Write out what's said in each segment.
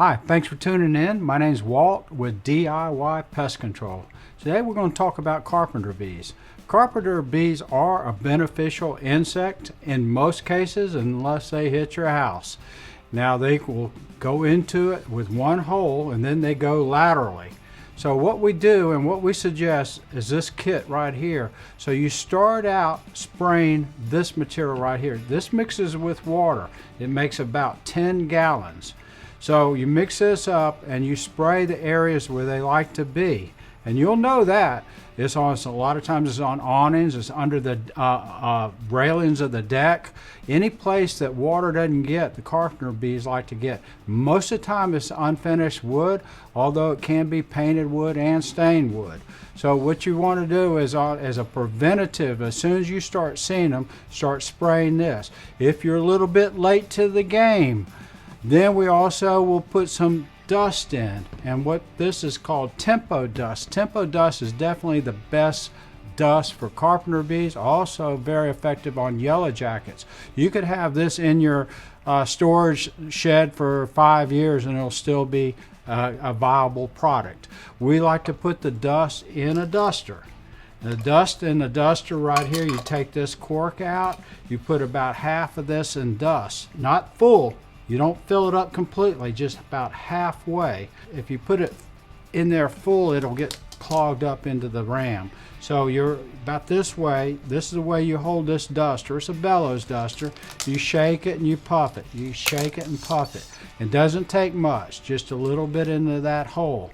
Hi, thanks for tuning in. My name's Walt with DIY Pest Control. Today we're going to talk about carpenter bees. Carpenter bees are a beneficial insect in most cases unless they hit your house. Now they will go into it with one hole and then they go laterally. So what we do and what we suggest is this kit right here. So you start out spraying this material right here. This mixes with water. It makes about 10 gallons. So you mix this up and you spray the areas where they like to be. And you'll know that. It's on, a lot of times it's on awnings, it's under the railings of the deck. Any place that water doesn't get, the carpenter bees like to get. Most of the time it's unfinished wood, although it can be painted wood and stained wood. So what you want to do is, as a preventative, as soon as you start seeing them, start spraying this. If you're a little bit late to the game, then we also will put some dust in, and what this is called tempo dust. Tempo dust is definitely the best dust for carpenter bees, also very effective on yellow jackets. You could have this in your storage shed for 5 years and it'll still be a viable product. We like to put the dust in a duster. The dust in the duster right here, you take this cork out, you put about half of this in dust, not full. You don't fill it up completely, just about halfway. If you put it in there full, it'll get clogged up into the ram. So you're about this way. This is the way you hold this duster. It's a bellows duster. You shake it and you puff it. You shake it and puff it. It doesn't take much, just a little bit into that hole.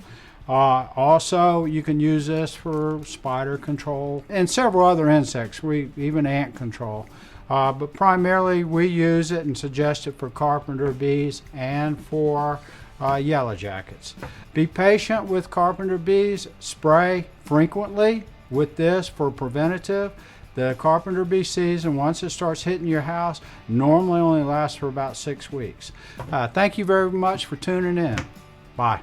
Also, you can use this for spider control and several other insects, even ant control. But primarily we use it and suggest it for carpenter bees and for yellow jackets. Be patient with carpenter bees. Spray frequently with this for preventative. The carpenter bee season, once it starts hitting your house, normally only lasts for about 6 weeks. Thank you very much for tuning in. Bye.